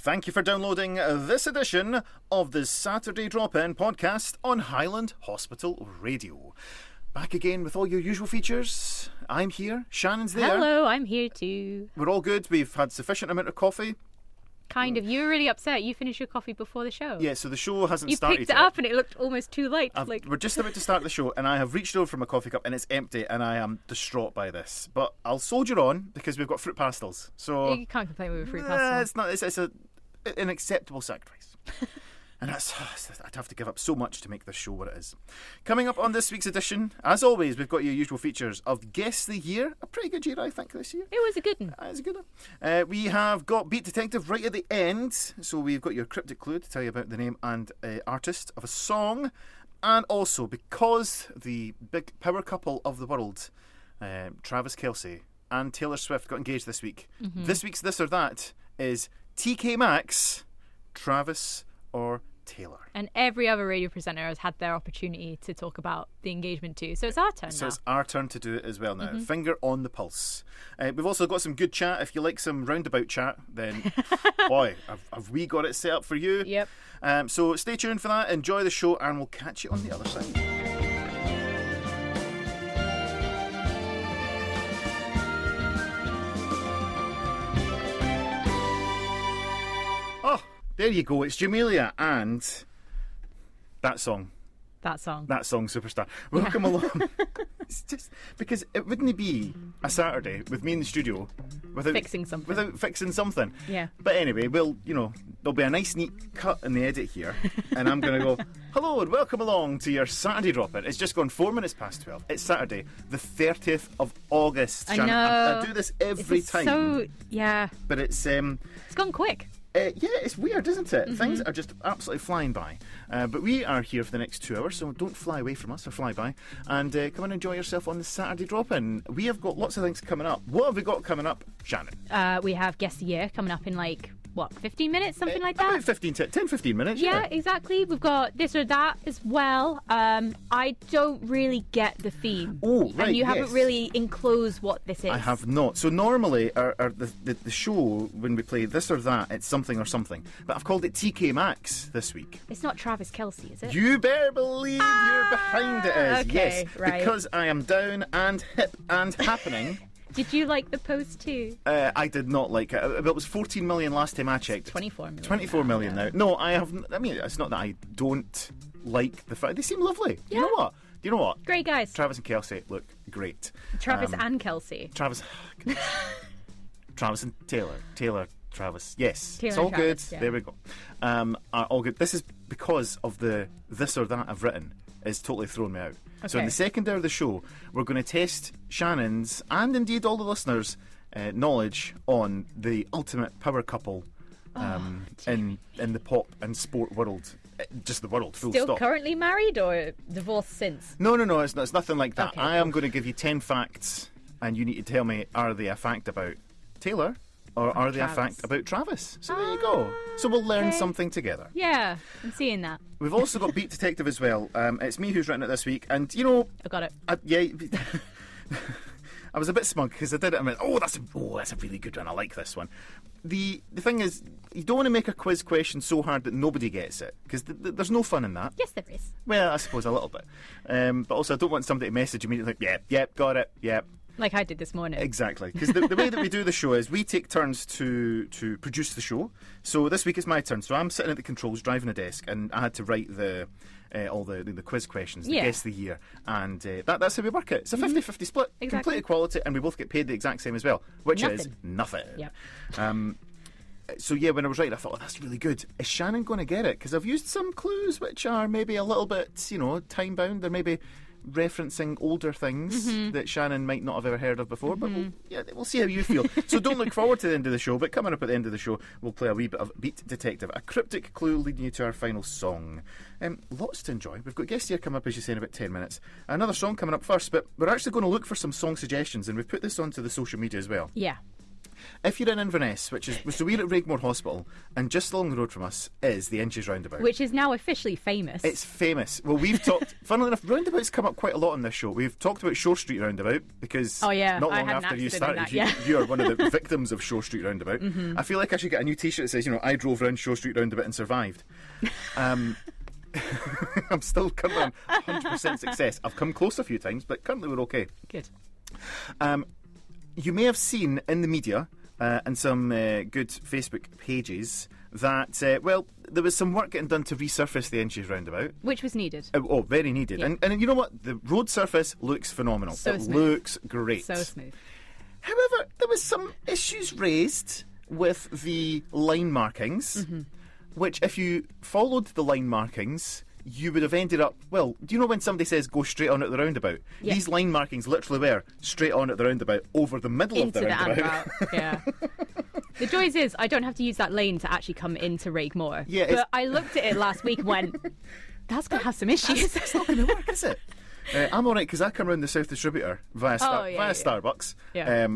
Thank you for downloading this edition of the Saturday Drop-In podcast on Highland Hospital Radio. Back again with all your usual features. I'm here, Shannon's there. Hello, I'm here too. We're all good, we've had sufficient amount of coffee. Kind of. You were really upset. You finished your coffee before the show. Yeah, so the show hasn't started yet. You picked it up and it looked almost too late. We're just about to start the show and I have reached over for my coffee cup and it's empty and I am distraught by this. But I'll soldier on because we've got fruit pastels. So you can't complain with a fruit pastel. It's an acceptable sacrifice. And I'd have to give up so much to make this show what it is. Coming up on this week's edition, as always, we've got your usual features of Guess the Year. A pretty good year, I think, this year. It was a good one. It was a good one. We have got Beat Detective right at the end. So we've got your cryptic clue to tell you about the name and artist of a song. And also, because the big power couple of the world, Travis Kelce and Taylor Swift, got engaged this week, this week's This or That is TK Maxx, Travis or Taylor. And every other radio presenter has had their opportunity to talk about the engagement too. So it's our turn now. So it's our turn to do it as well now. Finger on the pulse. We've also got some good chat. If you like some roundabout chat, then boy, have we got it set up for you. Yep. So stay tuned for that. Enjoy the show and we'll catch you on the other side. There you go, it's Jamelia and that song. That song, Superstar. Welcome along. It's just because it wouldn't be a Saturday with me in the studio without fixing something. Yeah. But anyway, there'll be a nice neat cut in the edit here, and I'm going to go, hello and welcome along to your Saturday Drop-In. It's just gone 4 minutes past 12. It's Saturday, the 30th of August. I know. I do this every time. So, yeah. But it's gone quick. Yeah, it's weird, isn't it? Things are just absolutely flying by. But we are here for the next 2 hours, so don't fly away from us or fly by. And come and enjoy yourself on the Saturday Drop-In. We have got lots of things coming up. What have we got coming up, Shannon? We have Guess the Year coming up in 15 minutes, something like that? About 10-15 minutes, yeah. Exactly. We've got This or That as well. I don't really get the theme. Oh, right, and you haven't really enclosed what this is. I have not. So normally the show, when we play This or That, it's something or something. But I've called it TK Maxx this week. It's not Travis Kelce, is it? You better believe you're behind it is. Okay, yes, right. Because I am down and hip and happening. Did you like the post too? I did not like it. It was 14 million last time I checked. 24 million. 24 million now. No, I have. I mean, it's not that I don't like the fact they seem lovely. Yeah. Do you know what? Great guys. Travis and Kelce look great. Travis and Kelce. Travis and Taylor. Travis. Yes. Taylor it's all Travis, good. yeah. There we go. All good. This is because of the This or That I've written is totally thrown me out. Okay. So in the second hour of the show, we're going to test Shannon's and indeed all the listeners' knowledge on the ultimate power couple in the pop and sport world. Just the world, full Still stop. Currently married or divorced since? No, it's nothing like that. Okay, I am going to give you 10 facts and you need to tell me, are they a fact about Taylor or are they a fact about Travis? So there you go. So we'll learn something together. Yeah, I'm seeing that. We've also got Beat Detective as well. It's me who's written it this week, and you know, I got it. I was a bit smug because I did it. I went, that's a really good one. I like this one. The thing is, you don't want to make a quiz question so hard that nobody gets it because there's no fun in that. Yes, there is. Well, I suppose a little bit, but also I don't want somebody to message immediately like, yep, got it, yep. Like I did this morning. Exactly, because the way that we do the show is we take turns to produce the show. So this week it's my turn. So I'm sitting at the controls, driving a desk, and I had to write all the quiz questions, the Guess the Year, and that's how we work it. It's a 50-50 split, complete equality, and we both get paid the exact same as well, which is nothing. Yeah. So yeah, when I was writing, I thought, that's really good. Is Shannon going to get it? Because I've used some clues which are maybe a little bit, time bound. They're maybe referencing older things that Shannon might not have ever heard of before, but we'll see how you feel. So don't look forward to the end of the show, but coming up at the end of the show, we'll play a wee bit of Beat Detective, a cryptic clue leading you to our final song. Lots to enjoy. We've got Guest Here coming up, as you say, in about 10 minutes. Another song coming up first, but we're actually going to look for some song suggestions, and we've put this onto the social media as well. Yeah. If you're in Inverness, so we're at Raigmore Hospital, and just along the road from us is the Inshes Roundabout. Which is now officially famous. It's famous. Well, we've talked, funnily enough, roundabouts come up quite a lot on this show. We've talked about Shore Street Roundabout because not long after you started, you are one of the victims of Shore Street Roundabout. Mm-hmm. I feel like I should get a new T-shirt that says, I drove around Shore Street Roundabout and survived. I'm still currently on 100% success. I've come close a few times, but currently we're okay. Good. You may have seen in the media and some good Facebook pages that, there was some work getting done to resurface the Inshes Roundabout. Which was needed. Very needed. Yeah. And you know what? The road surface looks phenomenal. So it smooth. Looks great. So smooth. However, there was some issues raised with the line markings, which if you followed the line markings, you would have ended up, do you know when somebody says go straight on at the roundabout? Yeah. These line markings literally were straight on at the roundabout, over the middle of the roundabout. Yeah. The joy is I don't have to use that lane to actually come into Raigmore. Yeah, but I looked at it last week and went, that's going to have some issues. That's not going to work, is it? I'm all right because I come around the South Distributor via Starbucks. Yeah.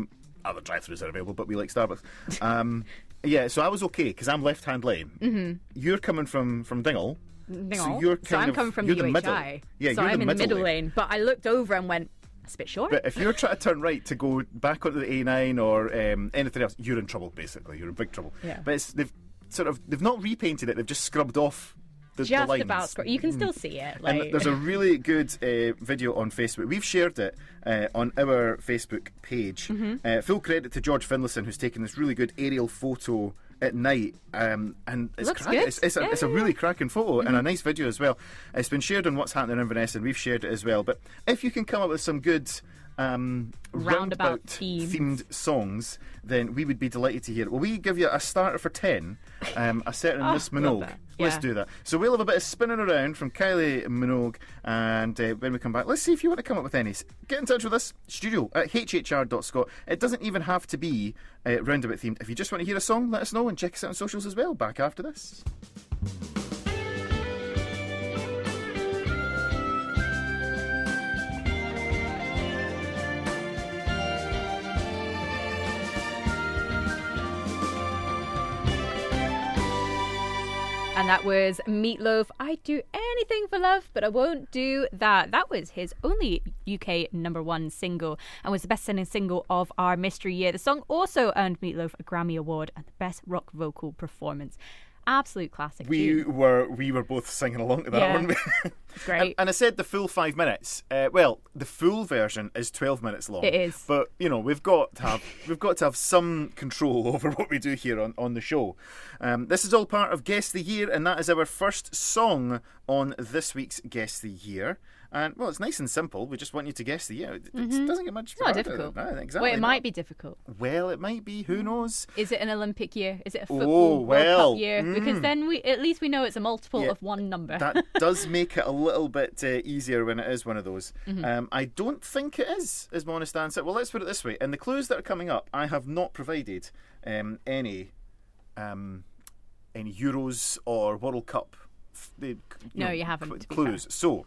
Other drive-thrus are available, but we like Starbucks. So I was okay because I'm left-hand lane. Mm-hmm. You're coming from Dingle. So I'm coming from the UHI. Yeah, so I'm in the middle lane. But I looked over and went, that's a bit short. But if you're trying to turn right to go back onto the A9 or anything else, you're in trouble, basically. You're in big trouble. Yeah. But they've not repainted it, they've just scrubbed off the lines. About you can still see it. And there's a really good video on Facebook. We've shared it on our Facebook page. Mm-hmm. Full credit to George Finlayson, who's taken this really good aerial photo at night, and it's good. It's a really cracking photo and a nice video as well. It's been shared on What's Happening in Inverness, and we've shared it as well. But if you can come up with some good roundabout themed songs, then we would be delighted to hear it. Will we give you a starter for 10? A certain Miss Minogue. Let's do that. So we'll have a bit of spinning around from Kylie Minogue, and when we come back, let's see if you want to come up with any. Get in touch with us, studio at hhr.scot. It doesn't even have to be roundabout themed. If you just want to hear a song, let us know and check us out on socials as well. Back after this. And that was Meatloaf. I'd do anything for love, but I won't do that. That was his only UK #1 single and was the best-selling single of our mystery year. The song also earned Meatloaf a Grammy Award and the Best Rock Vocal Performance. Absolute classic. We were both singing along to that, weren't we? Great. And I said the full 5 minutes. The full version is 12 minutes long. It is. But we've got to have some control over what we do here on the show. This is all part of Guess the Year, and that is our first song on this week's Guess the Year. And it's nice and simple. We just want you to guess the year. It doesn't get much. It's not difficult. No, exactly. It might be difficult. Well, it might be. Who knows? Is it an Olympic year? Is it a football World Cup year? Because then at least we know it's a multiple of one number. That does make it a little bit easier when it is one of those. I don't think it is my honest answer. Well, let's put it this way. In the clues that are coming up, I have not provided any Euros or World Cup. You haven't. Clues. So,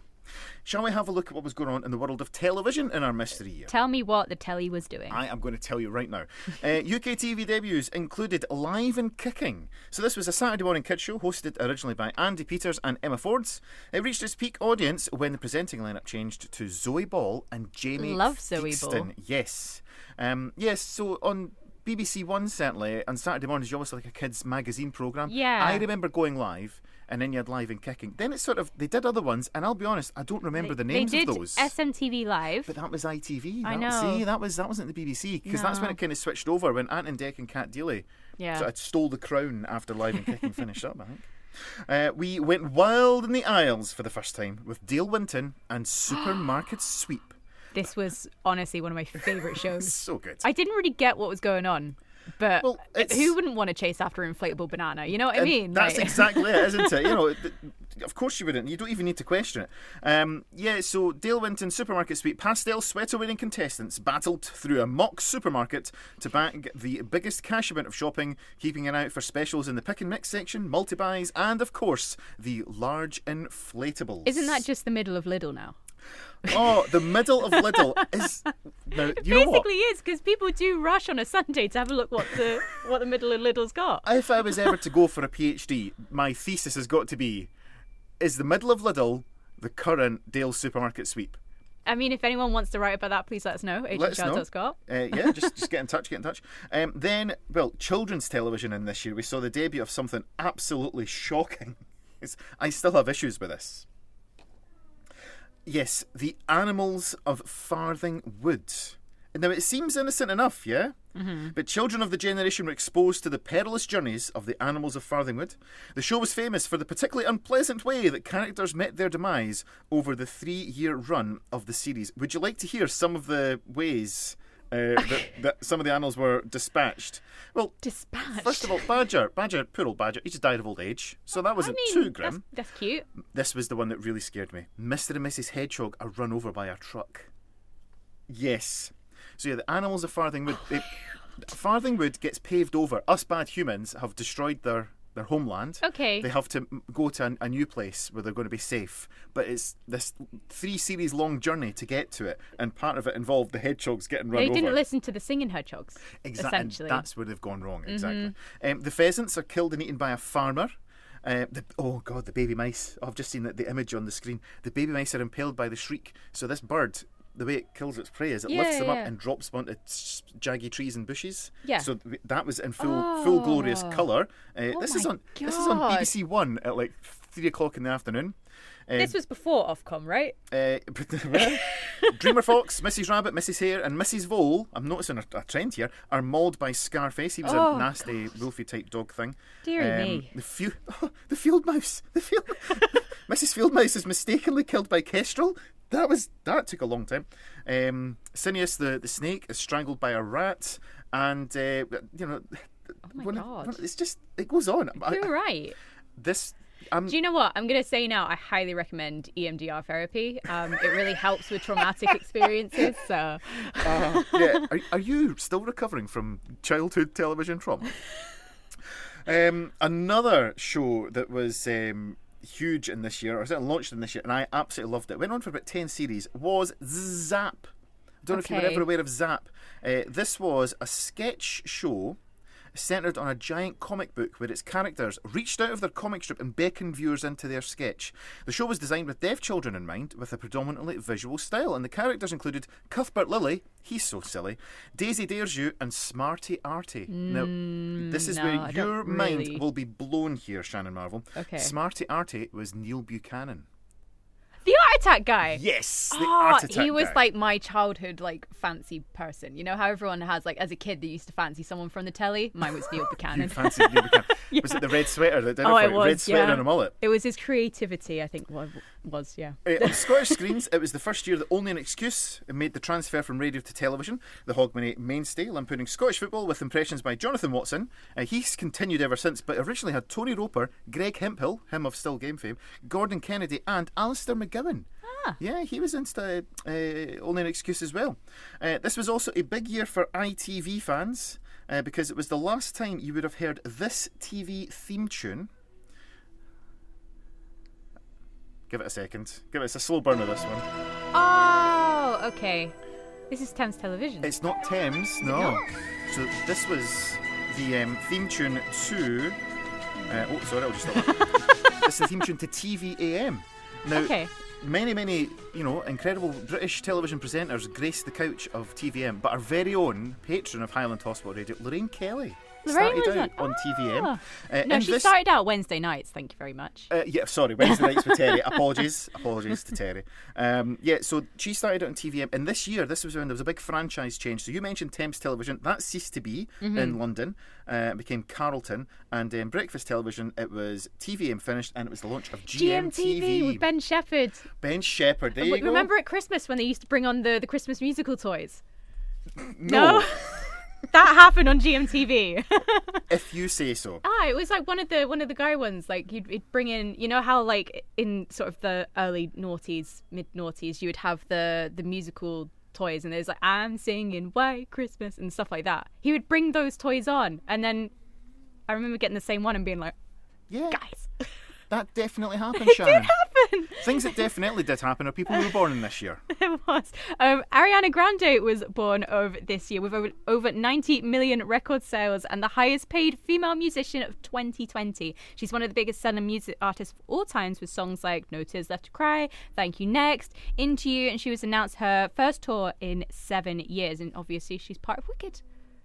shall we have a look at what was going on in the world of television in our mystery year? Tell me what the telly was doing. I am going to tell you right now. UK TV debuts included Live and Kicking. So this was a Saturday morning kids show hosted originally by Andy Peters and Emma Fords. It reached its peak audience when the presenting lineup changed to Zoe Ball and Jamie Zoe Ball. Yes. So on BBC One, certainly, on Saturday mornings, you almost had like a kids' magazine programme. Yeah. I remember going live, and then you had Live and Kicking. Then it's they did other ones, and I'll be honest, I don't remember the names of those. They did SMTV Live. But that was ITV. I know. See, that wasn't the BBC, because that's when it kind of switched over, when Ant and Dec and Cat Deeley sort of stole the crown after Live and Kicking finished up, I think. We went wild in the aisles for the first time with Dale Winton and Supermarket Sweep. This was honestly one of my favourite shows. So good. I didn't really get what was going on, but who wouldn't want to chase after an inflatable banana? You know what I mean? That's exactly it, isn't it? Of course you wouldn't. You don't even need to question it. So Dale Winton, Supermarket Sweep, pastel sweater-wearing contestants battled through a mock supermarket to bag the biggest cash amount of shopping, keeping an eye out for specials in the pick and mix section, multi-buys, and of course the large inflatables. Isn't that just the middle of Lidl now? Oh, the middle of Lidl is... Now, you know what? Basically is, because people do rush on a Sunday to have a look what the middle of Lidl's got. If I was ever to go for a PhD, my thesis has got to be, is the middle of Lidl the current Dale supermarket sweep? I mean, if anyone wants to write about that, please let us know. Scott. Yeah, just get in touch. Then, well, children's television in this year, we saw the debut of something absolutely shocking. I still have issues with this. Yes, The Animals of Farthing Wood. Now, it seems innocent enough, yeah? Mm-hmm. But children of the generation were exposed to the perilous journeys of the animals of Farthing Wood. The show was famous for the particularly unpleasant way that characters met their demise over the 3-year run of the series. Would you like to hear some of the ways that some of the animals were dispatched? Well, first of all, Badger, poor old Badger, he just died of old age, so that wasn't too grim. That's cute. This was the one that really scared me. Mr. and Mrs. Hedgehog are run over by a truck. Yes. So yeah, the animals of Farthing Wood. Farthing Wood gets paved over. Us bad humans have destroyed their homeland. Okay. They have to go to a new place where they're going to be safe. But it's this 3-series long journey to get to it, and part of it involved the hedgehogs getting run over. They didn't listen to the singing hedgehogs. Exactly. Essentially. And that's where they've gone wrong. Exactly. The pheasants are killed and eaten by a farmer. The baby mice. I've just seen the image on the screen. The baby mice are impaled by the shriek. So this bird, the way it kills its prey is it lifts them up and drops them onto jaggy trees and bushes. Yeah. So that was in full glorious colour. This is on BBC One at like 3:00 in the afternoon. This was before Ofcom, right? Dreamer Fox, Mrs. Rabbit, Mrs. Hare, and Mrs. Vole, I'm noticing a trend here, are mauled by Scarface. He was a nasty, wolfy type dog thing. Dear me. The field mouse. Mrs. Field Mouse is mistakenly killed by Kestrel. That took a long time. Cineas the snake is strangled by a rat, and oh my God. It's just, it goes on. You're right. Do you know what? I'm going to say now, I highly recommend EMDR therapy. It really helps with traumatic experiences. So, Are you still recovering from childhood television trauma? Another show that was huge in this year, or certainly launched in this year, and I absolutely loved it. Went on for about 10 series. Was Zap. I don't know if you were ever aware of Zap. This was a sketch show centred on a giant comic book where its characters reached out of their comic strip and beckoned viewers into their sketch. The show was designed with deaf children in mind, with a predominantly visual style, and the characters included Cuthbert Lilly, he's so silly, Daisy Dares You, and Smarty Arty. Now, this is where your mind will be blown here, Shannon Marvel. Okay. Smarty Arty was Neil Buchanan. The Art Attack guy. Yes, the Art Attack guy. He was like my childhood fancy person. You know how everyone has as a kid they used to fancy someone from the telly? Mine was Neil Buchanan. You fancied Neil Buchanan. Yeah. Was it the red sweater that did it for you? Red sweater and a mullet. It was his creativity, I think, was. On Scottish screens, it was the first year that Only an Excuse made the transfer from radio to television. The Hogmanay mainstay lampooning Scottish football with impressions by Jonathan Watson. He's continued ever since, but originally had Tony Roper, Greg Hemphill, him of Still Game fame, Gordon Kennedy, and Alistair McGowan. Yeah, he was into Only an Excuse as well. This was also a big year for ITV fans because it was the last time you would have heard this TV theme tune. Give it a second. It's a slow burner, this one. Oh, okay. This is Thames Television. It's not Thames, no. So this was the theme tune to... sorry, I'll just stop that. This is the theme tune to TVAM. Now, many, incredible British television presenters graced the couch of TVM, but our very own patron of Highland Hospital Radio, Lorraine Kelly, started out on TVM. No, she started out Wednesday nights, thank you very much. Wednesday nights with Terry. Apologies to Terry. So she started out on TVM, and this year, this was when there was a big franchise change. So you mentioned Thames Television, that ceased to be in London, it became Carlton, and Breakfast Television, it was TVM finished, and it was the launch of GMTV. With Ben Shepherd. Ben Shepherd, there you go. Remember at Christmas when they used to bring on the Christmas musical toys? No? That happened on GMTV. If you say so. It was like one of the guy ones. Like he'd bring in, you know how like in sort of the early noughties, mid noughties, you would have the musical toys, and there's like I'm singing White Christmas and stuff like that. He would bring those toys on, and then I remember getting the same one and being like, yeah, guys. That definitely happened, Shannon. It did happen. happened? Things that definitely did happen are people who were born in this year. It was. Ariana Grande was born of this year with over 90 million record sales and the highest paid female musician of 2020. She's one of the biggest selling music artists of all times with songs like No Tears Left to Cry, Thank You Next, Into You, and she was announced her first tour in 7 years. And obviously she's part of Wicked.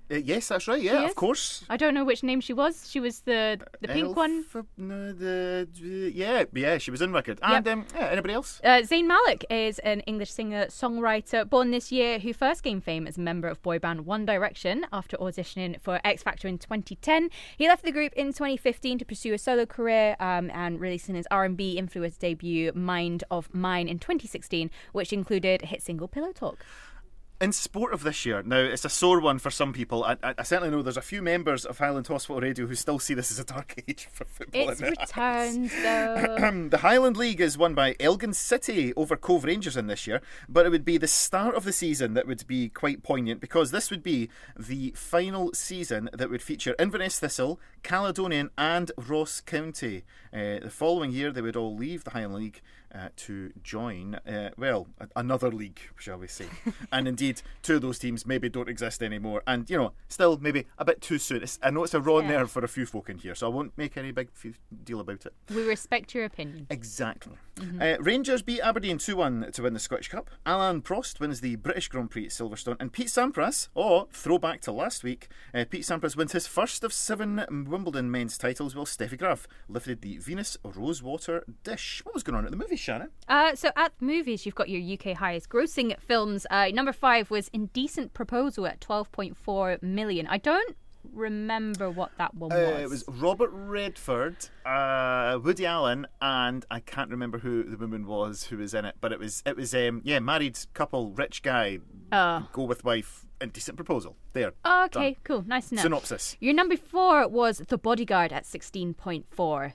Yes, that's right. Yeah, of course. I don't know which name she was. She was the pink one. Yeah, she was in Wicked. And anybody else? Zayn Malik is an English singer-songwriter born this year who first gained fame as a member of boy band One Direction after auditioning for X Factor in 2010. He left the group in 2015 to pursue a solo career and releasing his R&B influenced debut Mind of Mine in 2016, which included hit single Pillow Talk. In sport of this year, now it's a sore one for some people. I certainly know there's a few members of Highland Hospital Radio who still see this as a dark age for football. It's returned though. The Highland League is won by Elgin City over Cove Rangers in this year, but it would be the start of the season that would be quite poignant because this would be the final season that would feature Inverness Thistle, Caledonian and Ross County. The following year they would all leave the Highland League to join, another league, shall we say. And indeed, two of those teams maybe don't exist anymore. And, still maybe a bit too soon. I know it's a raw nerve for a few folk in here, so I won't make any big deal about it. We respect your opinion. Exactly. Rangers beat Aberdeen 2-1 to win the Scottish Cup. Alain Prost wins the British Grand Prix at Silverstone. And Pete Sampras, throwback to last week, Pete Sampras wins his first of 7 Wimbledon men's titles while Steffi Graf lifted the Venus Rosewater dish. What was going on at the movie, Shannon? So at the movies, you've got your UK highest grossing films. Number 5 was Indecent Proposal at 12.4 million. I don't remember what that one was. It was Robert Redford, Woody Allen, and I can't remember who the woman was who was in it, but it was married couple, rich guy, go with wife, Indecent Proposal. There. Okay, done. Cool. Nice to know. Synopsis. Your number 4 was The Bodyguard at 16.4.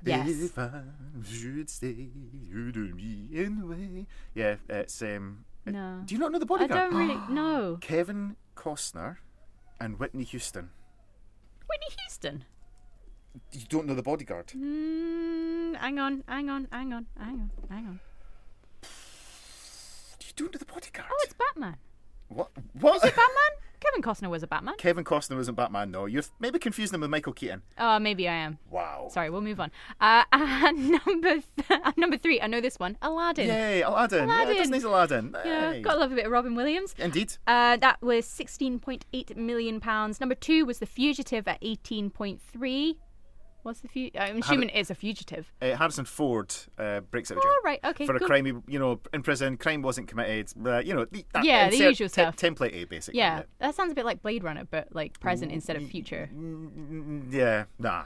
Yes. If I should stay, you'd be in the way. Yeah, it's No. Do you not know The Bodyguard? I don't really know. Kevin Costner and Whitney Houston. Whitney Houston? You don't know The Bodyguard? Hang on. You don't know The Bodyguard? Oh, it's Batman. What? Is it Batman? Kevin Costner was a Batman. Kevin Costner wasn't Batman, no. You're maybe confusing him with Michael Keaton. Oh, maybe I am. Wow. Sorry, we'll move on. And number 3, I know this one, Aladdin. Yay, Aladdin. Yeah, Disney's Aladdin. Hey. Gotta love a bit of Robin Williams. Indeed. That was £16.8 million. Number 2 was The Fugitive at 18.3. What's the fugitive? I'm assuming it's a fugitive. Harrison Ford breaks out of jail. Oh, right, okay, for a cool. crime, in prison, crime wasn't committed. The usual stuff. Template A, basically. Yeah, that sounds a bit like Blade Runner, but like present instead of future. Yeah, nah.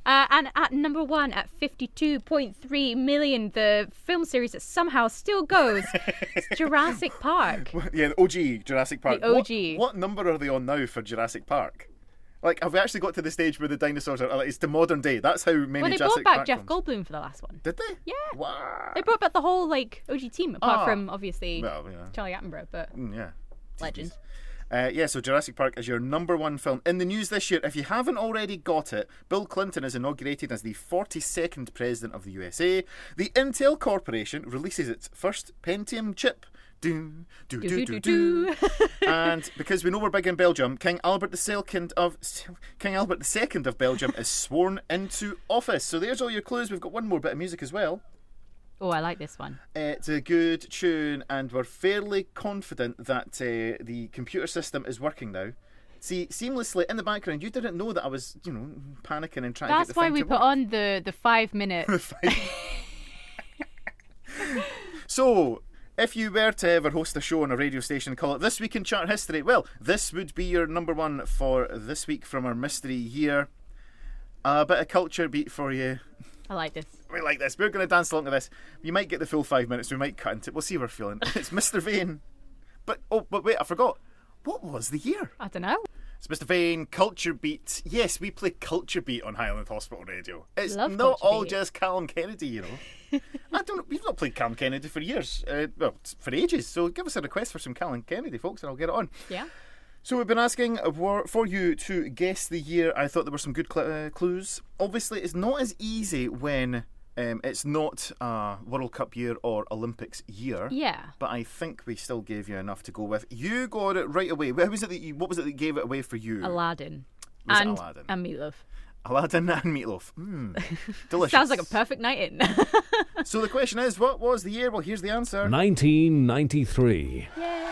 And at number 1, at 52.3 million, the film series that somehow still goes, it's Jurassic Park. Yeah, the OG Jurassic Park. The OG. What number are they on now for Jurassic Park? Like, have we actually got to the stage where the dinosaurs are? Like, it's to modern day. That's how many. Well, they Jurassic brought Park back Jeff films. Goldblum for the last one. Did they? Yeah. Wow. They brought back the whole OG team, apart from obviously Charlie Attenborough, but yeah, legend. So Jurassic Park is your number 1 film. In the news this year, if you haven't already got it, Bill Clinton is inaugurated as the 42nd President of the USA. The Intel Corporation releases its first Pentium chip. And because we know we're big in Belgium, King Albert II of Belgium is sworn into office. So there's all your clues. We've got one more bit of music as well. Oh, I like this one. It's a good tune, and we're fairly confident that the computer system is working now. See, seamlessly in the background, you didn't know that I was, panicking and trying to get the thing to work. That's why we put on the 5 minute. So, if you were to ever host a show on a radio station and call it This Week in Chart History, well, this would be your number 1 for this week from our mystery year. A bit of culture beat for you. I like this. We like this. We're going to dance along to this. You might get the full 5 minutes. We might cut into it. We'll see how we're feeling. It's Mr. Vane. But wait, I forgot. What was the year? I don't know. It's Mr. Vane, Culture Beat. Yes, we play Culture Beat on Highland Hospital Radio. It's Love not Culture all Beat. just Callum Kennedy, We've not played Callum Kennedy for years. For ages. So give us a request for some Callum Kennedy, folks, and I'll get it on. Yeah. So we've been asking for you to guess the year. I thought there were some good clues. Obviously, it's not as easy when It's not a World Cup year or Olympics year. Yeah. But I think we still gave you enough to go with. You got it right away. What was it that gave it away for you? Aladdin. Was and it Aladdin? And Meatloaf. Aladdin and Meatloaf. Delicious. Sounds like a perfect night in. So the question is, what was the year? Well, here's the answer. 1993. Yay.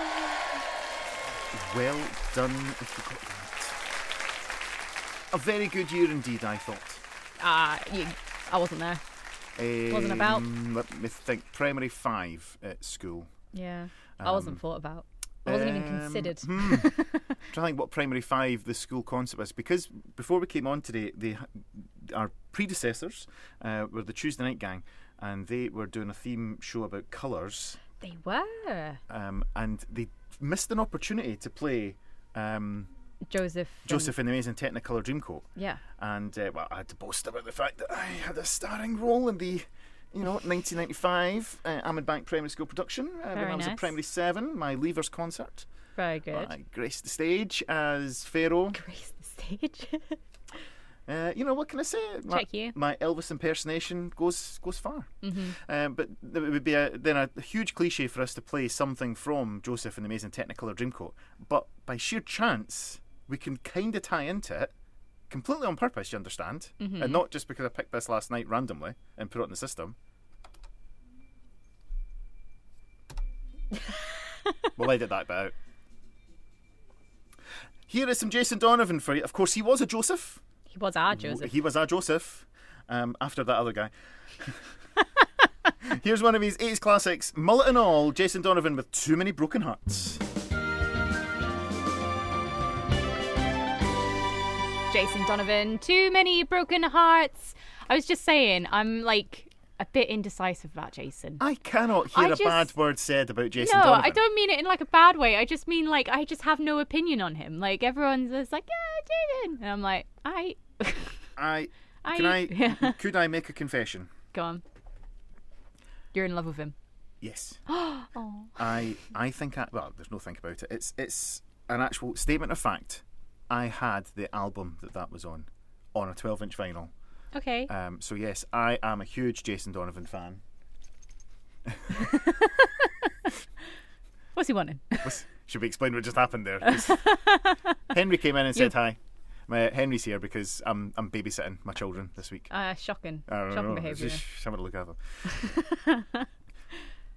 Well done if you got that. A very good year indeed, I thought. I wasn't there. Wasn't about. Let me think. Primary 5 at school. Yeah. I wasn't thought about. I wasn't even considered. Trying to think what primary 5 the school concept was, because before we came on today, our predecessors were the Tuesday Night Gang, and they were doing a theme show about colours. They were. And they missed an opportunity to play Joseph in the Amazing Technicolor Dreamcoat. Yeah. And I had to boast about the fact that I had a starring role in the 1995 Ahmed Bank Primary School production when I was in Primary 7, my Leavers concert. Very good. I graced the stage as Pharaoh. Graced the stage. What can I say? My Elvis impersonation goes far. Mm-hmm. But it would be a huge cliche for us to play something from Joseph and the Amazing Technicolor Dreamcoat. But by sheer chance, we can kind of tie into it. Completely on purpose, you understand, and not just because I picked this last night randomly and put it in the system. We'll edit that bit out. Here is some Jason Donovan for you. Of course, he was a Joseph. He was our Joseph. He was our Joseph. After that other guy. Here's one of his 80s classics, mullet and all. Jason Donovan with Too Many Broken Hearts. Jason Donovan, Too Many Broken Hearts. I was just saying, I'm like a bit indecisive about Jason. I cannot hear a bad word said about Jason No, Donovan. I don't mean it in like a bad way. I just mean like I just have no opinion on him. Like everyone's just like, yeah, Jason. And I'm like, Could I make a confession? Go on. You're in love with him. Yes. Oh. I think there's no think about it. It's an actual statement of fact. I had the album that was on a 12-inch vinyl. Okay. So yes, I am a huge Jason Donovan fan. What's he wanting? Should we explain what just happened there? Henry came in and said hi. Henry's here because I'm babysitting my children this week. Shocking. Shocking behaviour. Just having a look at them.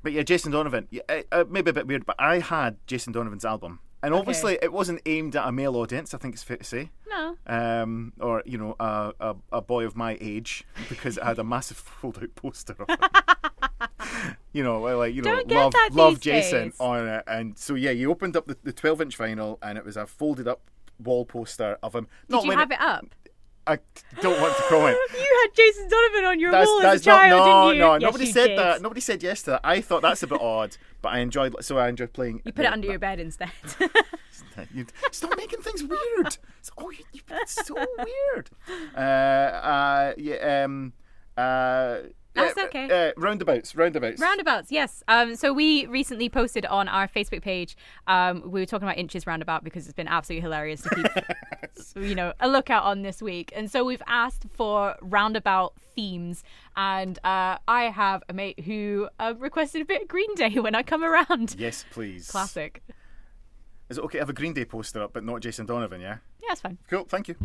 But yeah, Jason Donovan. Maybe a bit weird, but I had Jason Donovan's album. And obviously, it wasn't aimed at a male audience, I think it's fair to say. No. Or, a boy of my age, because it had a massive fold-out poster of him. Love Jason days. on it. And so, yeah, you opened up the 12-inch vinyl, and it was a folded-up wall poster of him. Did you have it up? I don't want to comment. You had Jason Donovan on your wall as a child, didn't you? No, yes, nobody you said did. that. Nobody said yes to that. I thought that's a bit odd, but I enjoyed playing. You put it under your bed instead. Stop making things weird. It's so weird. That's okay. Roundabouts. Roundabouts, yes. So we recently posted on our Facebook page. We were talking about Inshes Roundabout because it's been absolutely hilarious to keep, a lookout on this week. And so we've asked for roundabout themes, and I have a mate who requested a bit of Green Day when I come around. Yes, please. Classic. Is it okay to have a Green Day poster up, but not Jason Donovan? Yeah. Yeah, it's fine. Cool. Thank you.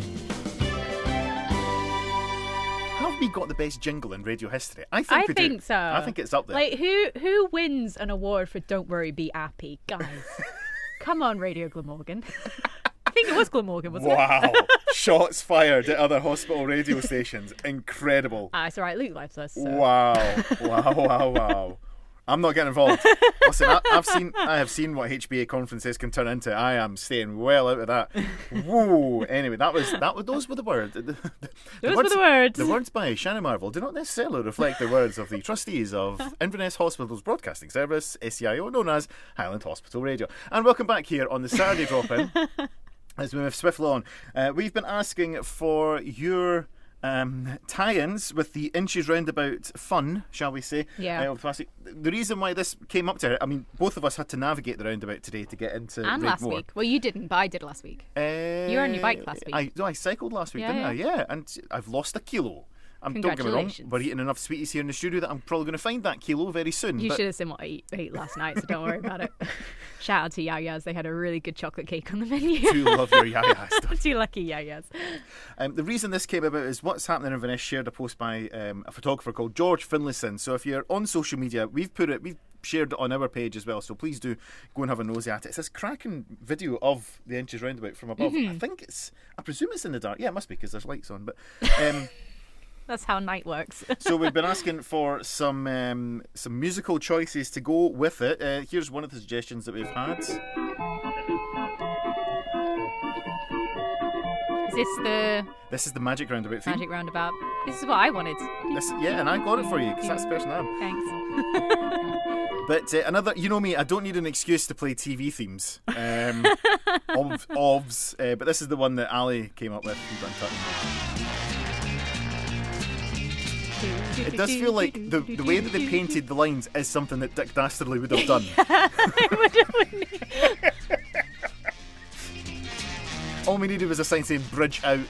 Have we got the best jingle in radio history? I think we do. So. I think it's up there. Like, who wins an award for Don't Worry, Be Happy? Guys, come on, Radio Glamorgan. I think it was Glamorgan, wasn't it? Wow. Shots fired at other hospital radio stations. Incredible. It's all right. Luke likes us. So. Wow. I'm not getting involved. Listen, I have seen what HBA conferences can turn into. I am staying well out of that. Whoa. Anyway, those were the words. Those were the words. The words by Shannon Marvel do not necessarily reflect the words of the trustees of Inverness Hospital's broadcasting service, SCIO, known as Highland Hospital Radio. And welcome back here on the Saturday drop-in. As we move swiftly on, we've been asking for your tie-ins with the Inches Roundabout fun, shall we say. Yeah. The reason why this came up to it, I mean, both of us had to navigate the roundabout today to get into And last Raigmore. week. Well, you didn't, but I did last week. You were on your bike last week. I cycled last week, didn't I? Yeah, and I've lost a kilo. Don't get me wrong, Congratulations. we're eating enough sweeties here in the studio that I'm probably going to find that kilo very soon. You but should have seen what I ate last night, so don't worry about it. Shout out to Yaya's. They had a really good chocolate cake on the menu. do love your yaya stuff. Too lucky Yaya's. The reason this came about is What's Happening in Inverness shared a post by a photographer called George Finlayson. So if you're on social media, we've shared it on our page as well, so please do go and have a nosy at it. It's this cracking video of the Inshes Roundabout from above. I presume it's in the dark. Yeah, it must be because there's lights on. But That's how night works. so we've been asking for some musical choices to go with it. Here's one of the suggestions that we've had. This is the Magic Roundabout theme. Magic Roundabout? This is what I wanted. And I got it for you because that's the person I am. Thanks. But another, you know me, I don't need an excuse to play TV themes. Ovs. But this is the one that Ali came up with. It does feel like the way that they painted the lines is something that Dick Dastardly would have done. All we needed was a sign saying "bridge out."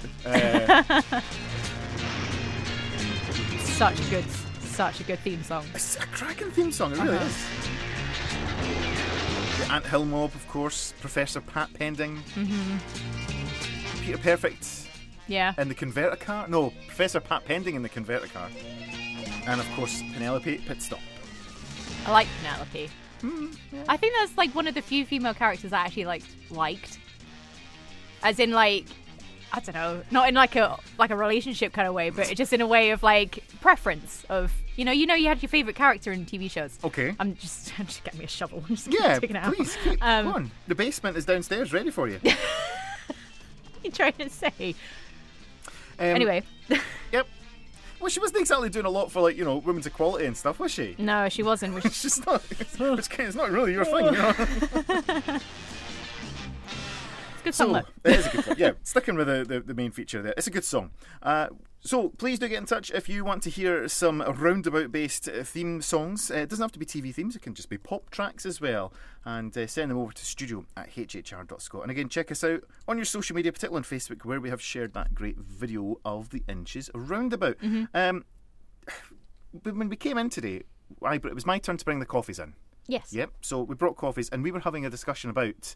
Such a good theme song. It's a cracking theme song, it really is. The Ant Hill Mob, of course, Professor Pat Pending, Peter Perfect in the converter car. No, Professor Pat Pending in the converter car. And of course, Penelope Pit Stop. I like Penelope. I think that's like one of the few female characters I actually liked. As in, like, I don't know, not in like a relationship kind of way, but just in a way of like preference of you had your favorite character in TV shows. Okay. I'm just getting me a shovel. I'm just taking it please, out. come on. The basement is downstairs, ready for you. What are you trying to say? Anyway. Yep. Well, she wasn't exactly doing a lot for women's equality and stuff, was she? No, she wasn't. It's just not. It's not really your thing, you know. Good song, it is a good song. Yeah, sticking with the main feature there. It's a good song. So please do get in touch if you want to hear some roundabout-based theme songs. It doesn't have to be TV themes. It can just be pop tracks as well. And send them over to studio@hhr.scot. And again, check us out on your social media, particularly on Facebook, where we have shared that great video of the Inshes Roundabout. When we came in today, it was my turn to bring the coffees in. Yes. Yep. So we brought coffees, and we were having a discussion about,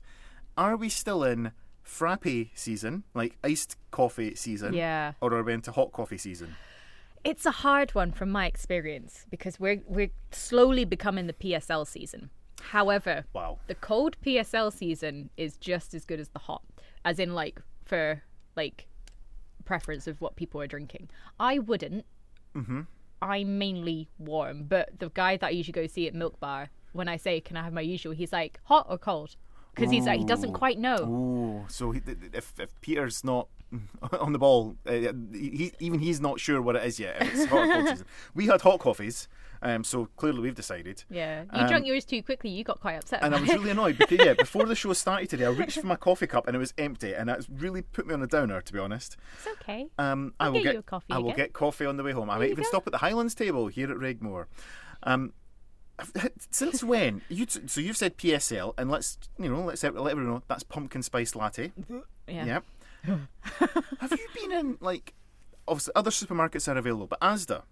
are we still in frappe season, like iced coffee season, or are we into hot coffee season? It's a hard one from my experience because we're slowly becoming the PSL season. However, the cold PSL season is just as good as the hot, as in for preference of what people are drinking. I wouldn't. I'm mainly warm, but the guy that I usually go see at Milk Bar, when I say, can I have my usual, he's like, hot or cold? Because he's like, he doesn't quite know. Ooh, so if Peter's not on the ball, he's not sure what it is yet. If it's hot or cold season. We had hot coffees, so clearly we've decided. Yeah, you drank yours too quickly. You got quite upset. And I was really annoyed because before the show started today, I reached for my coffee cup and it was empty, and that really put me on a downer, to be honest. It's okay. I will get you a coffee. I will get coffee on the way home. I might even stop at the Highlands table here at Regmore. Since when? So you've said PSL, and let's let everyone know that's pumpkin spice latte. Yeah. Yep. Have you been in obviously other supermarkets are available, but Asda,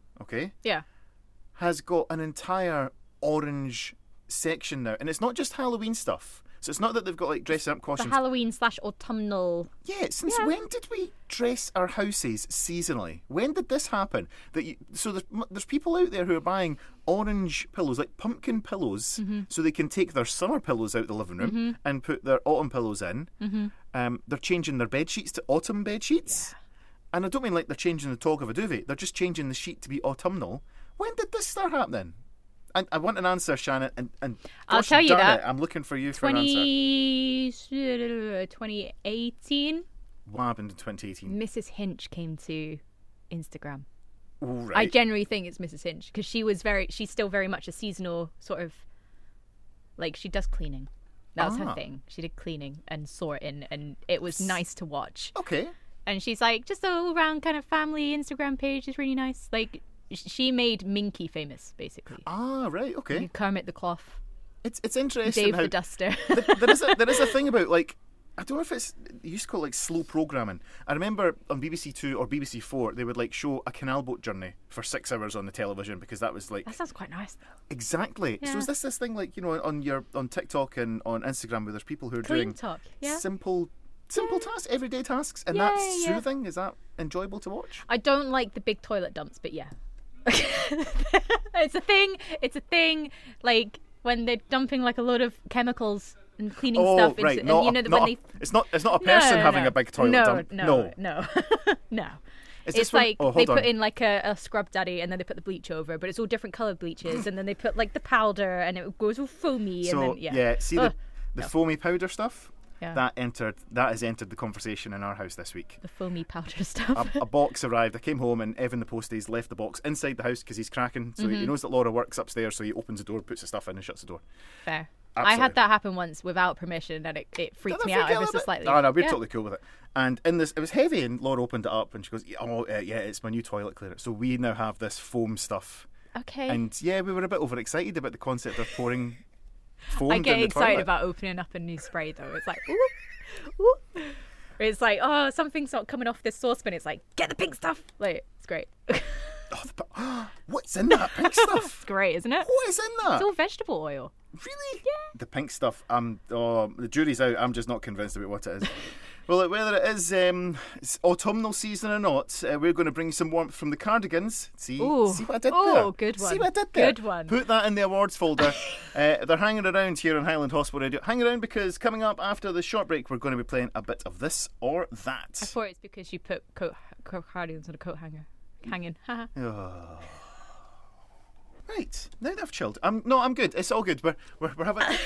has got an entire orange section now, and it's not just Halloween stuff. So it's not that they've got dressing up costumes. The Halloween/autumnal. Yeah, since when did we dress our houses seasonally? When did this happen? So there's people out there who are buying orange pillows, like pumpkin pillows, so they can take their summer pillows out of the living room and put their autumn pillows in. They're changing their bed sheets to autumn bed sheets. Yeah. And I don't mean they're changing the tog of a duvet. They're just changing the sheet to be autumnal. When did this start happening? I want an answer, Shannon, and I'll tell you that. I'm looking for you for an answer. 2018. What happened in 2018? Mrs. Hinch came to Instagram. Ooh, right. I generally think it's Mrs. Hinch because she's still very much a seasonal sort of, she does cleaning. That was her thing. She did cleaning and sorting, and it was nice to watch. Okay. And she's just an all-round kind of family Instagram page is really nice. She made Minky famous, basically. Ah, right, okay. Kermit the Cloth. It's interesting. Dave the Duster. there is a thing about I don't know if it's, they used to call it like slow programming. I remember on BBC Two or BBC Four, they would like show a canal boat journey for 6 hours on the television because that was like... That sounds quite nice, though. Exactly. Yeah. So is this thing like, on TikTok and on Instagram where there's people who are Clean doing talk, yeah. simple tasks, everyday tasks, and Yeah, that's yeah. soothing? Is that enjoyable to watch? I don't like the big toilet dumps, but yeah. It's a thing, like when they're dumping like a load of chemicals and cleaning stuff right. into, and It's not a person having a big toilet dump. No. Is this It's from- like hold they on. put in like a scrub daddy and then they put the bleach over, but it's all different coloured bleaches, and then they put like the powder and it goes all foamy. So and then, see Ugh, the no. foamy powder stuff. Yeah. That has entered the conversation in our house this week. The foamy powder stuff. A box arrived. I came home and Evan the posties left the box inside the house because he's cracking. So he knows that Laura works upstairs. So he opens the door, puts the stuff in, and shuts the door. Fair. Absolutely. I had that happen once without permission, and it freaked me out ever so slightly. Oh no, we're Yeah. totally cool with it. And in this, it was heavy, and Laura opened it up, and she goes, yeah, it's my new toilet cleaner. So we now have this foam stuff. Okay. And yeah, we were a bit overexcited about the concept of pouring foam I get down the excited toilet. about opening up a new spray though. It's like, ooh, ooh. It's like, oh, something's not coming off this saucepan. It's like, get the pink stuff. Like, it's great. What's in that pink stuff? It's great, isn't it? What is in that? It's all vegetable oil. Really? Yeah. The pink stuff. The jury's out. I'm just not convinced about what it is. Well, whether it is it's autumnal season or not, we're going to bring some warmth from the Cardigans. See what I did there? Oh, good one. See what I did there? Good one. Put that in the awards folder. They're hanging around here on Highland Hospital Radio. Hang around because coming up after the short break, we're going to be playing a bit of this or that. I thought it's because you put coat cardigans on a coat hanger. Hanging. Haha. Oh. Right, now that I've chilled, I'm good. It's all good. We're having.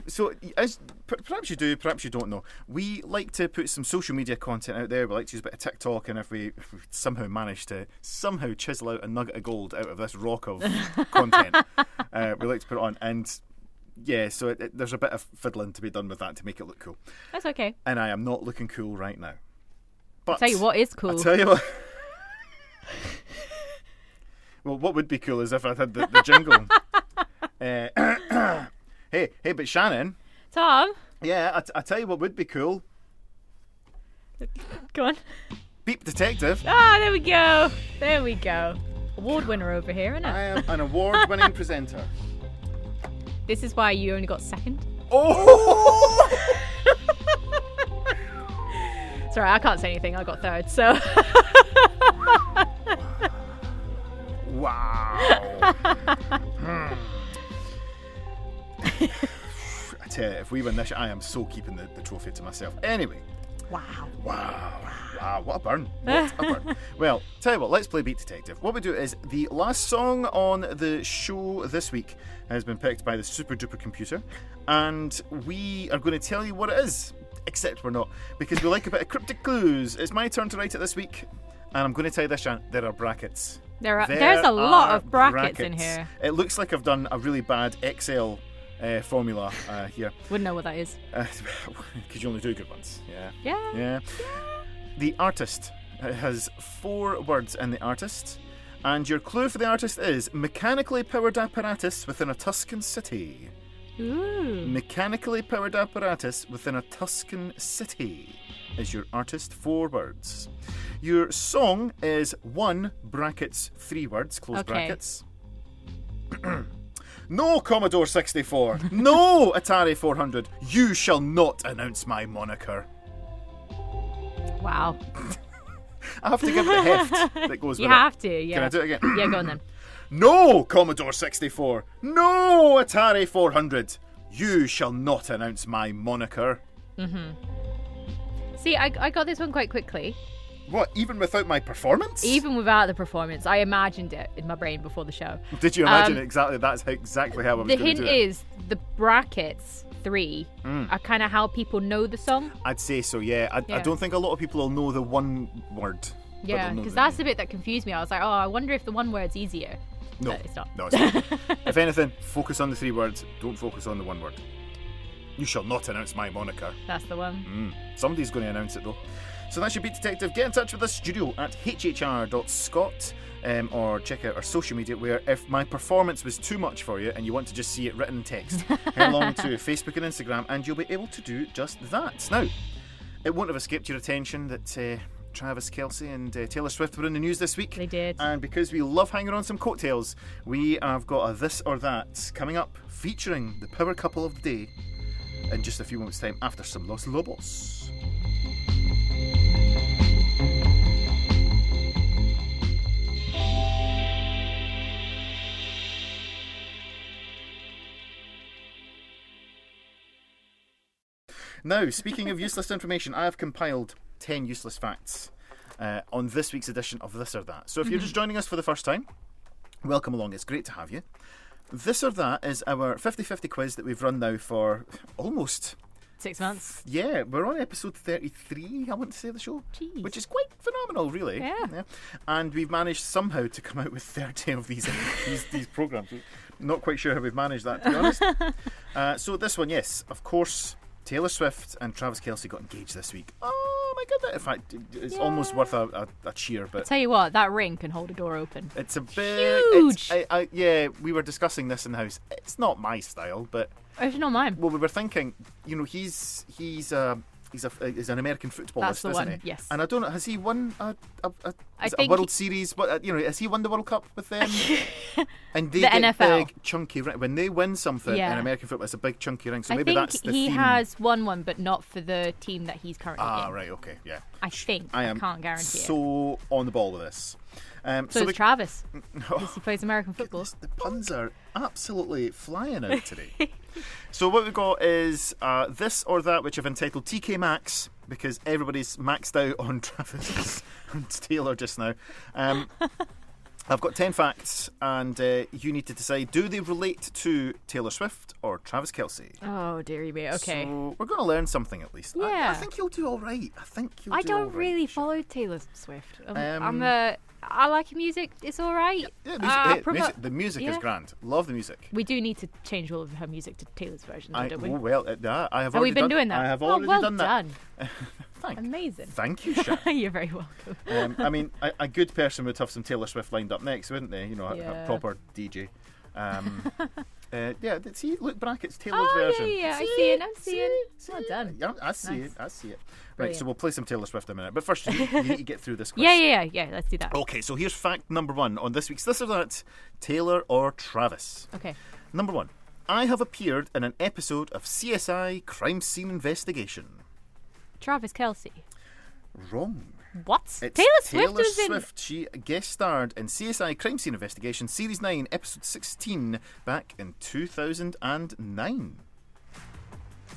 So, as perhaps you do, perhaps you don't know, we like to put some social media content out there. We like to use a bit of TikTok, and if we somehow manage to chisel out a nugget of gold out of this rock of content, we like to put it on. And yeah, so there's a bit of fiddling to be done with that to make it look cool. That's okay. And I am not looking cool right now. But I'll tell you what is cool. I'll tell you what. Well, what would be cool is if I had the jingle. Hey, but Shannon. Tom. Yeah, I tell you what would be cool. Go on. Beep Detective. Ah, there we go. There we go. Award winner over here, isn't it? I am an award-winning presenter. This is why you only got second. Oh! Sorry, I can't say anything. I got third, so. Wow. I tell you, if we win this, I am so keeping the trophy to myself. Anyway. Wow. What a burn. What a burn. Well, tell you what, let's play Beat Detective. What we do is the last song on the show this week has been picked by the super duper computer, and we are going to tell you what it is. Except we're not, because we like a bit of cryptic clues. It's my turn to write it this week, and I'm going to tell you this, Shan, there are brackets. There's a lot of brackets in here. It looks like I've done a really bad Excel formula here. Wouldn't know what that is. Because you only do good ones. Yeah. Yeah. The artist has 4 words in the artist, and your clue for the artist is mechanically powered apparatus within a Tuscan city. Ooh. Mechanically powered apparatus within a Tuscan city is your artist. 4 words. Your song is 1 brackets 3 words close brackets. No Commodore 64. No Atari 400. You shall not announce my moniker. Wow. I have to give it the heft that goes with You it. have to, yeah. Can I do it again? Yeah, go on then. No Commodore 64. No Atari 400. You shall not announce my moniker. See, I got this one quite quickly. What, even without my performance? Even without the performance. I imagined it in my brain before the show. Did you imagine it exactly? That's exactly how I was The going to hint do it. is the brackets 3 are kind of how people know the song. I'd say so, yeah. I don't think a lot of people will know the one word. but Yeah, they'll know because the- that's the bit that confused me. I was like, oh, I wonder if the one word's easier. No, But it's not. No, it's not. If anything, focus on the 3 words. Don't focus on the 1 word. You shall not announce my moniker. That's the one. Somebody's going to announce it though. So that's your Beat Detective. Get in touch with us, studio at hhr.scot. or check out our social media, where if my performance was too much for you and you want to just see it written in text, head along to Facebook and Instagram and you'll be able to do just that. Now, it won't have escaped your attention that Travis Kelce and Taylor Swift were in the news this week. They did. And because we love hanging on some coattails, we have got a This or That coming up featuring the power couple of the day in just a few moments' time after some Los Lobos. Now, speaking of useless information, I have compiled 10 useless facts on this week's edition of This or That. So if you're just joining us for the first time, welcome along. It's great to have you. This or That is our 50-50 quiz that we've run now for almost 6 months. Yeah, we're on episode 33, I want to say, of the show. Jeez. Which is quite phenomenal, really. Yeah. And we've managed somehow to come out with 30 of these programmes. Not quite sure how we've managed that, to be honest. So this one, yes, of course, Taylor Swift and Travis Kelce got engaged this week. Oh my goodness! In fact, it's almost worth a cheer. But Tell you what, that ring can hold a door open. it's a bit Huge. Yeah, we were discussing this in the house. It's not my style, but It's not mine. well, we were thinking. You know, he's an American footballist, That's the isn't one, he? yes. And I don't know. Has he won a I is it think a World Series? But has he won the World Cup with them? And they The get NFL. big chunky ring. When they win something in Yeah. American football, it's a big chunky ring. So I maybe think that's the he theme. has won one, but not for the team that he's currently in. Right, okay, yeah. I think. I am can't guarantee it. so on the ball with this. So is Travis, because he plays American football. Goodness, the puns are absolutely flying out today. So what we've got is This or That, which I've entitled TK Maxx, because everybody's maxed out on Travis and Taylor just now. I've got 10 facts, and you need to decide, do they relate to Taylor Swift or Travis Kelce? Oh, deary me. Okay. So we're going to learn something at least. I Yeah. think you'll do all right. I don't really follow Taylor Swift. I like her music. It's all right. Yeah, the music is yeah. grand. Love the music. We do need to change all of her music to Taylor's version, though, don't we? I have Have already we been doing that? I have Oh, already well done that. done. Amazing. Thank you, Shannon. You're very welcome. I mean, a good person would have some Taylor Swift lined up next, wouldn't they? You know, a Yeah. proper DJ. Yeah, see, look, brackets, Taylor's version. Yeah, I see it. I'm seeing. Well done. Yeah, I see Nice. it. I see it. Right, Brilliant. so we'll play some Taylor Swift in a minute. But first, you need to get through this quiz. Yeah. Let's do that. Okay, so here's fact number 1 on this week's This or That: Taylor or Travis. Okay. Number 1. I have appeared in an episode of CSI Crime Scene Investigation. Travis Kelce. Wrong. What? It's Taylor Swift Taylor was in. Swift. She guest starred in CSI Crime Scene Investigation, Series 9, Episode 16, back in 2009.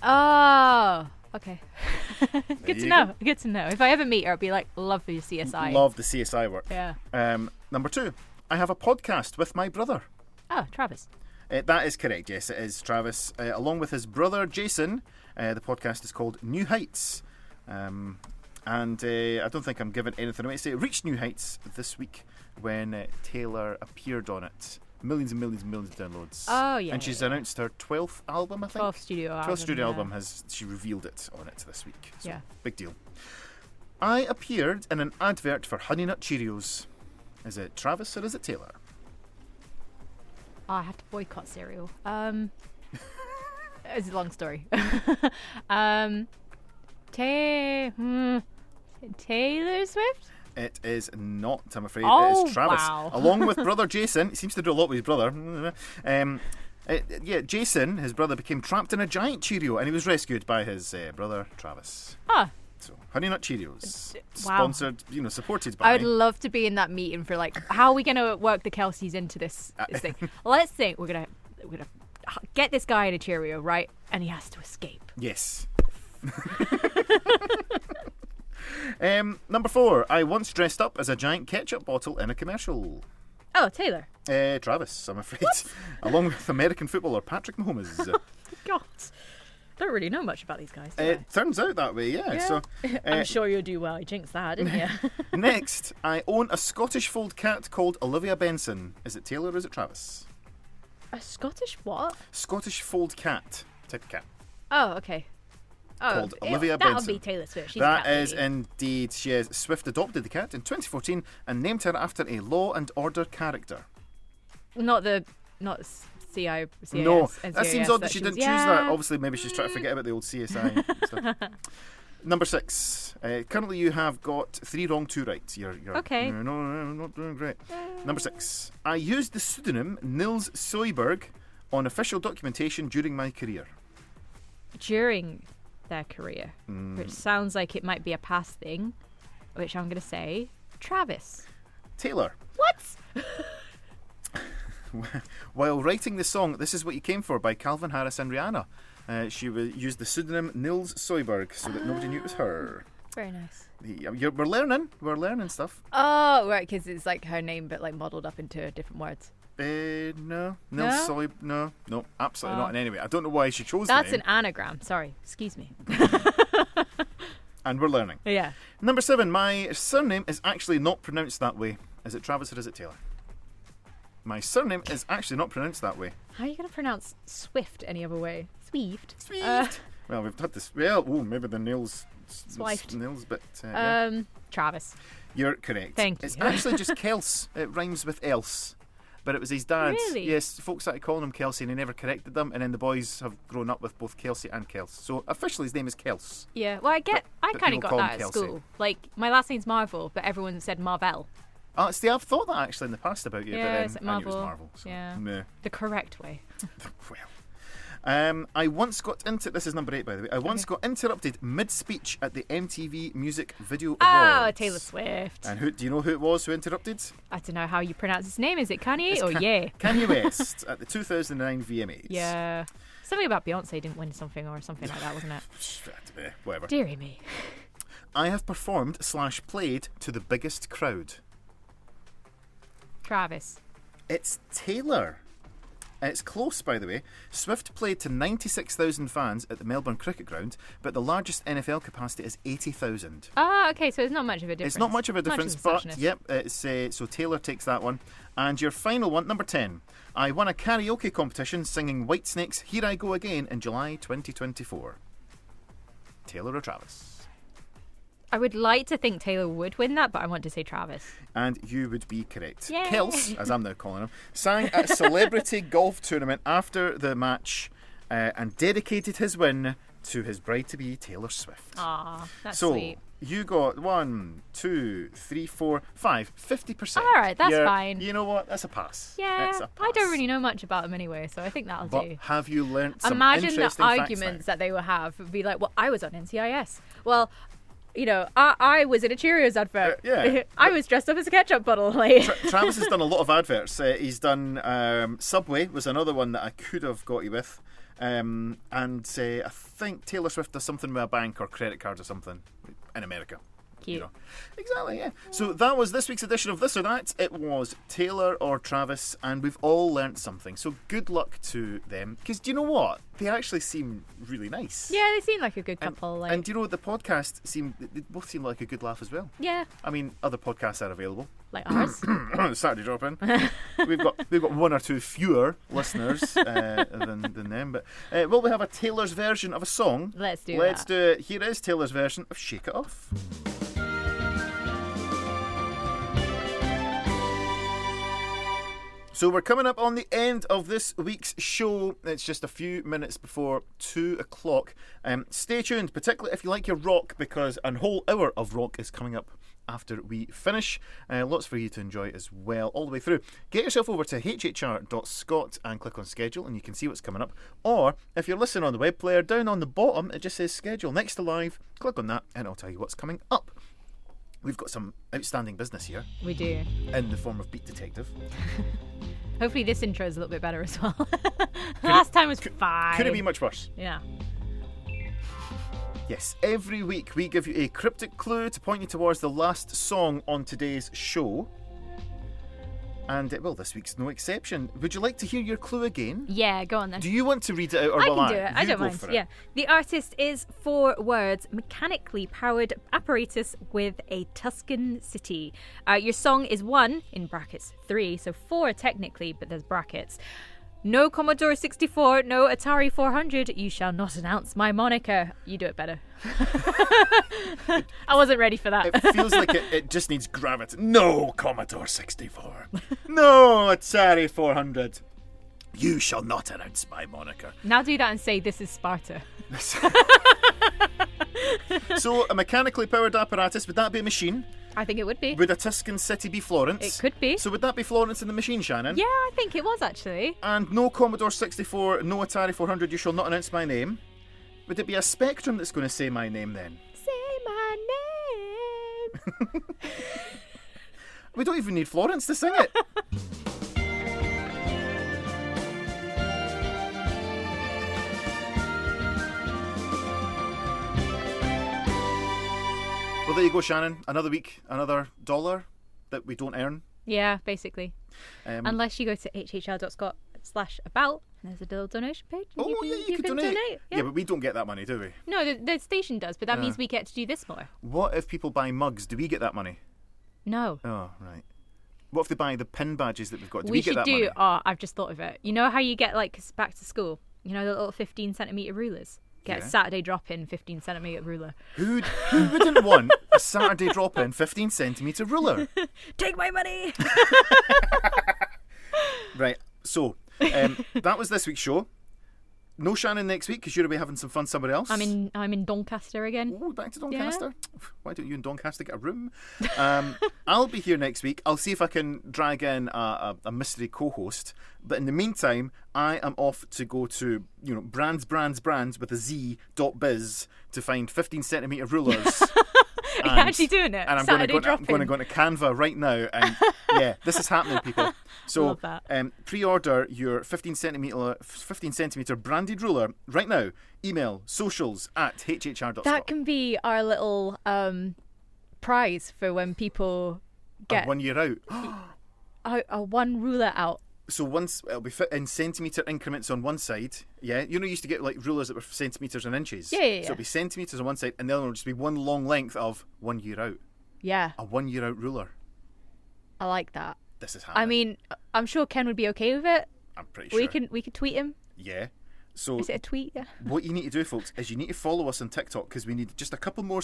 Oh, okay. Good to you know. Good to know. If I ever meet her, I'll be like, love the CSI. Love the CSI work. Yeah. Number 2. I have a podcast with my brother. Oh, Travis. That is correct, yes, it is Travis. Along with his brother Jason, the podcast is called New Heights. And I don't think I'm giving anything away. It reached new heights this week when Taylor appeared on it. Millions and millions and millions of downloads. Oh, yeah. And she's announced her 12th album, I think. 12th studio album. 12th studio yeah. album. She revealed it on it this week. So, Yeah. big deal. I appeared in an advert for Honey Nut Cheerios. Is it Travis or is it Taylor? Oh, I have to boycott cereal. It's a long story. Taylor Swift? It is not, I'm afraid. Oh, it is Travis. wow. Along with brother Jason. He seems to do a lot with his brother. Jason, his brother, became trapped in a giant Cheerio and he was rescued by his brother Travis. Ah, So, Honey Nut Cheerios. Wow. Sponsored, supported by... I would love to be in that meeting for like, how are we going to work the Kelceys into this thing? Let's think. We're gonna get this guy in a Cheerio, right? And he has to escape. Yes. Number 4. I once dressed up as a giant ketchup bottle in a commercial. Oh, Taylor. Travis, I'm afraid. Along with American footballer Patrick Mahomes. God. Don't really know much about these guys, do I? It turns out that way, yeah. So, I'm sure you'll do well. You jinxed that, didn't you? next, I own a Scottish fold cat called Olivia Benson. Is it Taylor or is it Travis? A Scottish what? Scottish fold cat. Type of cat. Oh, okay. called Olivia that'll Benson. be Taylor Swift. She's That a cat is lady. indeed. Swift adopted the cat in 2014 and named her after a Law and Order character. Not CI. No, that seems odd that she didn't choose that. Yeah. Obviously, maybe she's trying to forget about the old CSI stuff. Number 6. Currently, you have got 3 wrong, 2 right. You're Okay. No, not doing great. Number 6. I used the pseudonym Nils Soyberg on official documentation during my career. During their career, which sounds like it might be a past thing, which I'm going to say Travis. Taylor. What? While writing the song "This Is What You Came For" by Calvin Harris and Rihanna, she used the pseudonym Nils Soyberg so that nobody knew it was her. Very nice. We're learning stuff. Oh, right, because it's like her name, but like modelled up into different words. No, Nils Soy. No, absolutely not. And anyway, I don't know why she chose That's the name. an anagram. Sorry, excuse me. And we're learning. Yeah. Number 7. My surname is actually not pronounced that way. Is it Travis or is it Taylor? My surname is actually not pronounced that way. How are you going to pronounce Swift any other way? Swift. Well, we've had this. Well, maybe the Nils. Swifed. Nils, but Travis. you're correct. Thank you. It's actually just Kels. It rhymes with else. But it was his dad. Really? Yes, folks started calling him Kelsey and he never corrected them, and then the boys have grown up with both Kelsey and Kels. So officially his name is Kels. Yeah, well, I but kind of people got call that him at Kelsey. school. Like, my last name's Marvel, but everyone said Marvel. See, I've thought that actually in the past about you, Yeah, but it's then like I knew it was Marvel. Marvel. So, Yeah. meh. The correct way. Well. I once got into... This is number 8, by the way. I once got interrupted mid-speech at the MTV Music Video Awards. Oh, Taylor Swift. And do you know who it was who interrupted? I don't know how you pronounce his name. Is it Kanye It's or yeah? Kanye West at the 2009 VMAs. Yeah. Something about Beyonce didn't win something or something like that, wasn't it? Whatever. Deary me. I have performed / played to the biggest crowd. Travis. It's Taylor. It's close, by the way. Swift played to 96,000 fans at the Melbourne Cricket Ground, but the largest NFL capacity is 80,000. Ah, okay, so it's not much of a difference. It's not much of a difference, of but suchness. yep, it's so Taylor takes that one. And your final one, number 10. I won a karaoke competition singing Whitesnake's Here I Go Again in July 2024. Taylor or Travis? I would like to think Taylor would win that, but I want to say Travis. And you would be correct. Yay. Kels, as I'm now calling him, sang at a celebrity golf tournament after the match and dedicated his win to his bride-to-be Taylor Swift. Aw, that's So sweet. you got 1, 2, 3, 4, 5, 50%. All right, that's fine. You know what? That's a pass. Yeah, That's a pass. I don't really know much about them anyway, so I think that'll But do. have you learnt some Imagine the interesting facts arguments now? that they will have. Would be like, well, I was on NCIS. Well, you know, I was in a Cheerios advert. Yeah. I was dressed up as a ketchup bottle. Like. Travis has done a lot of adverts. He's done Subway was another one that I could have got you with. And I think Taylor Swift does something with a bank or credit cards or something in America. Cute. You know. Exactly, yeah. So that was this week's edition of This or That. It was Taylor or Travis, and we've all learnt something. So good luck to them. Because do you know what? They actually seem really nice. Yeah, they seem like a good And, couple. and do you know what? The podcast they both seem like a good laugh as well. Yeah, I mean, other podcasts are available. like ours. Saturday drop in. We've got 1 or 2 fewer listeners than them. But will we have a Taylor's version of a song? Let's do Let's that. do it. Here is Taylor's version of Shake It Off. So we're coming up on the end of this week's show. It's just a few minutes before 2 o'clock. Stay tuned, particularly if you like your rock, because a whole hour of rock is coming up after we finish. Lots for you to enjoy as well all the way through. Get yourself over to hhr.scot and click on schedule and you can see what's coming up. Or if you're listening on the web player, down on the bottom it just says schedule next to live. Click on that and it'll tell you what's coming up. We've got some outstanding business here We do. in the form of Beat Detective. Hopefully this intro is a little bit better as well. Last time was fine. Could it be much worse? Yeah. Yes, every week we give you a cryptic clue to point you towards the last song on today's show. And, well, this week's no exception. Would you like to hear your clue again? Yeah, go on then. Do you want to read it out or I will can do it. I You don't go mind. for it. Yeah. The artist is 4 words, mechanically powered apparatus with a Tuscan city. Your song is 1, in brackets 3, so 4 technically, but there's brackets. No Commodore 64, no Atari 400. You shall not announce my moniker. You do it better. I wasn't ready for that. It feels like it just needs gravity. No Commodore 64. No Atari 400. You shall not announce my moniker. Now do that and say, this is Sparta. So, a mechanically powered apparatus, would that be a machine? I think it would be. Would a Tuscan city be Florence? It could be. So would that be Florence in the machine, Shannon? Yeah, I think it was actually. And no Commodore 64, no Atari 400, you shall not announce my name. Would it be a Spectrum that's going to say my name then? Say my name. We don't even need Florence to sing it. Well, there you go, Shannon. Another week, another dollar that we don't earn. Yeah, basically. Unless you go to hhr.scot/about, and there's a little donation page. And You could donate. Yeah, but we don't get that money, do we? No, the station does, but that means we get to do this more. What if people buy mugs? Do we get that money? No. Oh, right. What if they buy the pin badges that we've got? Do we get that money? Oh, I've just thought of it. You know how you get, like, back to school? You know, the little 15cm rulers? Get a Saturday drop-in 15cm ruler. Who wouldn't want a Saturday drop-in 15cm ruler? Take my money! Right, so that was this week's show. No Shannon next week because you're away having some fun somewhere else. I'm in Doncaster again. Oh, back to Doncaster. Yeah. Why don't you and Doncaster get a room? I'll be here next week. I'll see if I can drag in a mystery co-host. But in the meantime, I am off to go to brands with a Z.biz to find 15cm rulers. Are you actually doing it? And I'm going to go into Canva right now, and yeah, this is happening, people. So love that. Pre-order your 15cm branded ruler right now. Email socials@hhr.scot. That can be our little prize for when people get 1 year out. a one ruler out. So once it'll be fit in centimetre increments on one side. Yeah, you used to get like rulers that were centimetres and inches. Yeah. So it'll be centimetres on one side, and the other one will just be one long length of 1 year out. Yeah. A 1 year out ruler. I like that. This is happening. I mean, I'm sure Ken would be okay with it. I'm pretty sure. We could tweet him. Yeah. So is it a tweet? Yeah. What you need to do, folks, is you need to follow us on TikTok because we need just a couple more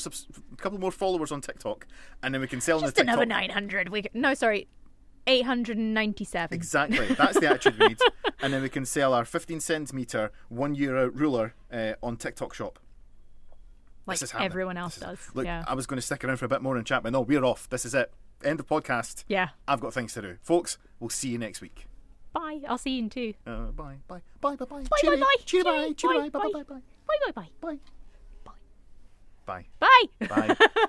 followers on TikTok, and then we can sell on the TikTok. Just another 900. 897. Exactly. That's the attitude we need. And then we can sell our 15cm 1 year out ruler on TikTok shop. Like everyone else does. Look, yeah. I was going to stick around for a bit more and chat, but no, we're off. This is it. End of podcast. Yeah. I've got things to do. Folks, we'll see you next week. Bye. I'll see you in two. Bye. Bye. Bye. Bye. Bye. Bye. Cheery. Bye. Cheery. Bye. Bye. Cheery. Bye. Bye. Bye. Bye. Bye. Bye. Bye. Bye. Bye. Bye. Bye. Bye.